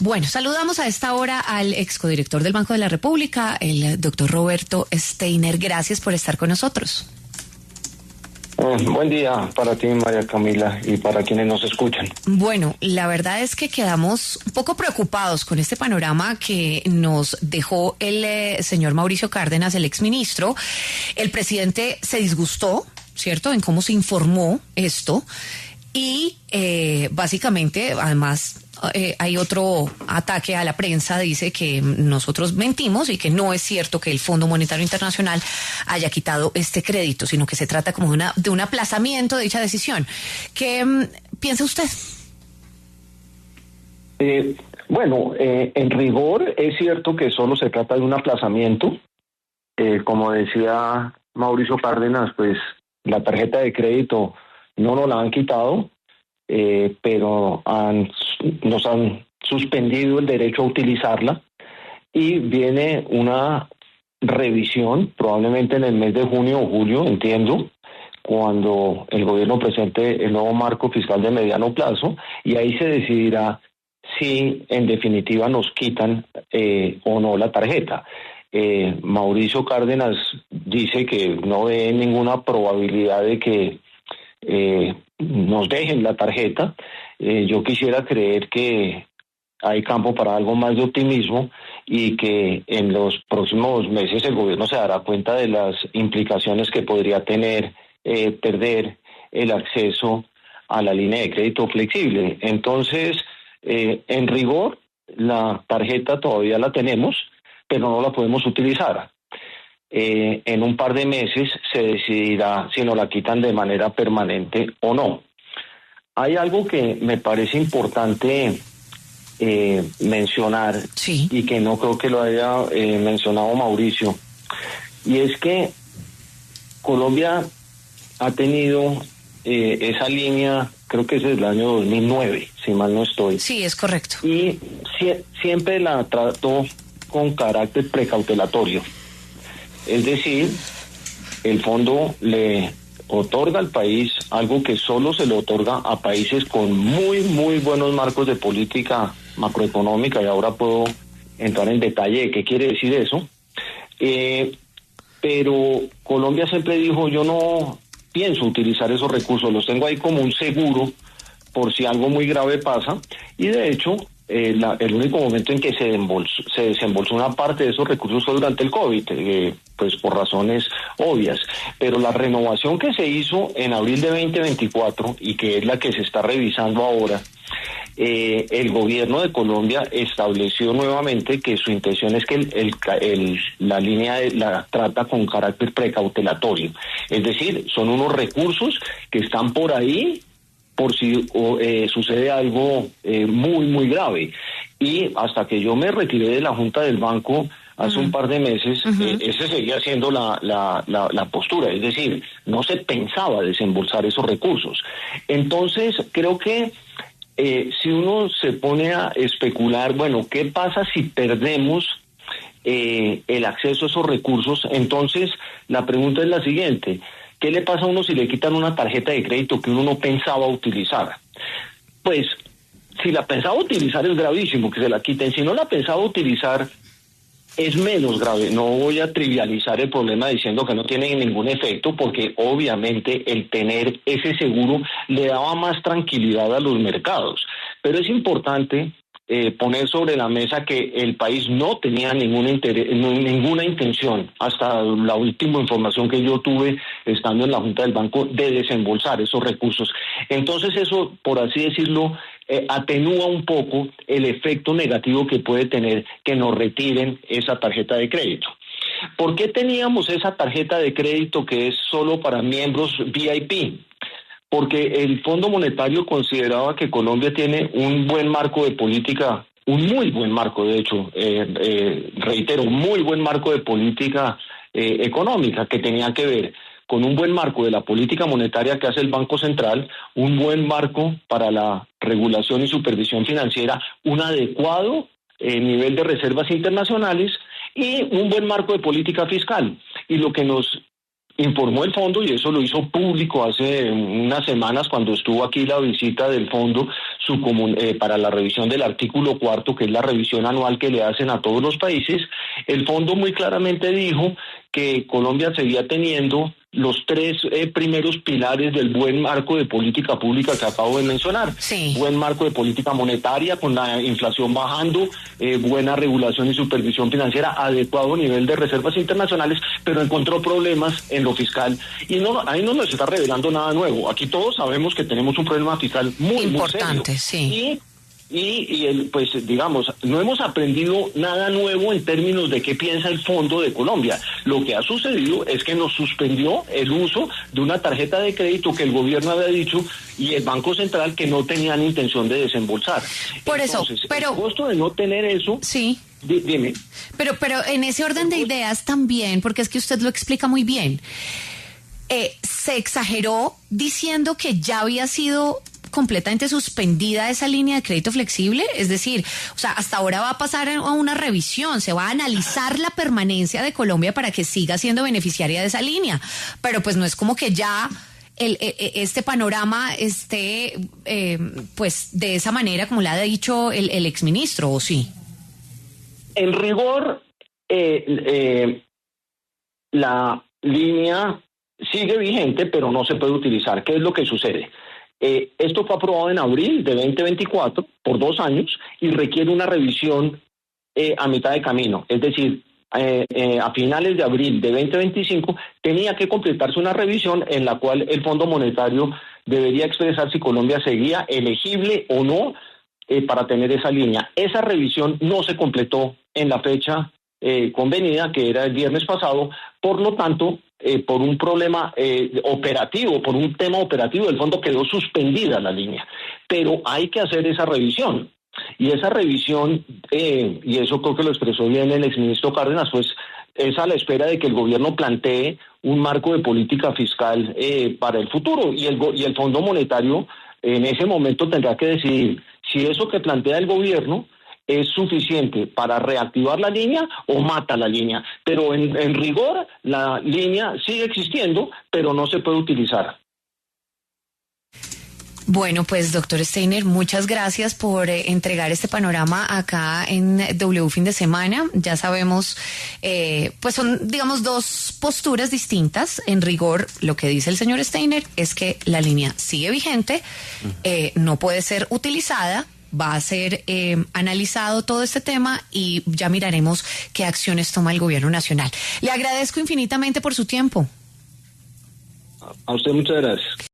Bueno, saludamos a esta hora al excodirector del Banco de la República, el doctor Roberto Steiner. Gracias por estar con nosotros. Buen día para ti, María Camila, y para quienes nos escuchan. Bueno, la verdad es que quedamos un poco preocupados con este panorama que nos dejó el señor Mauricio Cárdenas, el exministro. El presidente se disgustó, ¿cierto?, en cómo se informó esto. Y básicamente, además, hay otro ataque a la prensa, dice que nosotros mentimos y que no es cierto que el Fondo Monetario Internacional haya quitado este crédito, sino que se trata como de un aplazamiento de dicha decisión. ¿Qué piensa usted? Bueno, en rigor es cierto que solo se trata de un aplazamiento. Como decía Mauricio Cárdenas, pues la tarjeta de crédito no nos la han quitado, pero nos han suspendido el derecho a utilizarla, y viene una revisión probablemente en el mes de junio o julio, entiendo, cuando el gobierno presente el nuevo marco fiscal de mediano plazo, y ahí se decidirá si en definitiva nos quitan o no la tarjeta. Mauricio Cárdenas dice que no ve ninguna probabilidad de que nos dejen la tarjeta. Yo quisiera creer que hay campo para algo más de optimismo y que en los próximos meses el gobierno se dará cuenta de las implicaciones que podría tener perder el acceso a la línea de crédito flexible. Entonces, en rigor, la tarjeta todavía la tenemos, pero no la podemos utilizar. En un par de meses se decidirá si nos la quitan de manera permanente o no. Hay algo que me parece importante mencionar, sí, y que no creo que lo haya mencionado Mauricio, y es que Colombia ha tenido esa línea, creo que es desde el año 2009, si mal no estoy. Sí, es correcto. Y siempre la trató con carácter precautelatorio. Es decir, el fondo le otorga al país algo que solo se le otorga a países con muy, muy buenos marcos de política macroeconómica, y ahora puedo entrar en detalle de qué quiere decir eso. Pero Colombia siempre dijo, yo no pienso utilizar esos recursos, los tengo ahí como un seguro por si algo muy grave pasa, y de hecho el único momento en que se desembolsó una parte de esos recursos fue durante el COVID, pues por razones obvias, pero la renovación que se hizo en abril de 2024, y que es la que se está revisando ahora, el gobierno de Colombia estableció nuevamente que su intención es que la línea la trata con carácter precautelatorio, es decir, son unos recursos que están por ahí por si sucede algo muy, muy grave. Y hasta que yo me retiré de la Junta del Banco hace un par de meses, ese seguía siendo la postura, es decir, no se pensaba desembolsar esos recursos. Entonces, creo que si uno se pone a especular, bueno, ¿qué pasa si perdemos el acceso a esos recursos? Entonces, la pregunta es la siguiente: ¿qué le pasa a uno si le quitan una tarjeta de crédito que uno no pensaba utilizar? Pues, si la pensaba utilizar es gravísimo que se la quiten. Si no la pensaba utilizar es menos grave. No voy a trivializar el problema diciendo que no tiene ningún efecto, porque obviamente el tener ese seguro le daba más tranquilidad a los mercados. Pero es importante poner sobre la mesa que el país no tenía ninguna intención, hasta la última información que yo tuve estando en la Junta del Banco, de desembolsar esos recursos. Entonces eso, por así decirlo, atenúa un poco el efecto negativo que puede tener que nos retiren esa tarjeta de crédito. ¿Por qué teníamos esa tarjeta de crédito que es solo para miembros VIP? Porque el Fondo Monetario consideraba que Colombia tiene un buen marco de política, un muy buen marco, de hecho, reitero, muy buen marco de política económica, que tenía que ver con un buen marco de la política monetaria que hace el Banco Central, un buen marco para la regulación y supervisión financiera, un adecuado nivel de reservas internacionales y un buen marco de política fiscal. Y lo que nos informó el fondo, y eso lo hizo público hace unas semanas cuando estuvo aquí la visita del fondo para la revisión del artículo 4, que es la revisión anual que le hacen a todos los países. El fondo muy claramente dijo que Colombia seguía teniendo los tres primeros pilares del buen marco de política pública que acabo de mencionar. Sí. Buen marco de política monetaria con la inflación bajando, buena regulación y supervisión financiera, adecuado nivel de reservas internacionales, pero encontró problemas en lo fiscal. Y ahí no nos está revelando nada nuevo. Aquí todos sabemos que tenemos un problema fiscal muy importante, muy serio. Sí. Pues digamos, no hemos aprendido nada nuevo en términos de qué piensa el Fondo de Colombia. Lo que ha sucedido es que nos suspendió el uso de una tarjeta de crédito que el gobierno había dicho y el Banco Central que no tenían intención de desembolsar. Entonces, el costo de no tener eso... Sí. Dime. Pero en ese orden de ideas también, porque es que usted lo explica muy bien, se exageró diciendo que ya había sido completamente suspendida esa línea de crédito flexible, es decir, o sea, hasta ahora va a pasar a una revisión, se va a analizar la permanencia de Colombia para que siga siendo beneficiaria de esa línea, pero pues no es como que ya este panorama esté pues de esa manera como le ha dicho el exministro, ¿o sí? En rigor, la línea sigue vigente, pero no se puede utilizar. ¿Qué es lo que sucede? Esto fue aprobado en abril de 2024 por 2 años y requiere una revisión a mitad de camino. Es decir, a finales de abril de 2025 tenía que completarse una revisión en la cual el Fondo Monetario debería expresar si Colombia seguía elegible o no para tener esa línea. Esa revisión no se completó en la fecha convenida, que era el viernes pasado. Por lo tanto, por un problema operativo, por un tema operativo del fondo, quedó suspendida la línea. Pero hay que hacer esa revisión. Y esa revisión, y eso creo que lo expresó bien el exministro Cárdenas, pues es a la espera de que el gobierno plantee un marco de política fiscal para el futuro. Y el Fondo Monetario en ese momento tendrá que decidir si eso que plantea el gobierno es suficiente para reactivar la línea o mata la línea. Pero en rigor, la línea sigue existiendo, pero no se puede utilizar. Bueno, pues doctor Steiner, muchas gracias por entregar este panorama acá en W Fin de Semana. Ya sabemos, pues son, digamos, 2 posturas distintas. En rigor, lo que dice el señor Steiner es que la línea sigue vigente, no puede ser utilizada. Va a ser analizado todo este tema y ya miraremos qué acciones toma el gobierno nacional. Le agradezco infinitamente por su tiempo. A usted muchas gracias.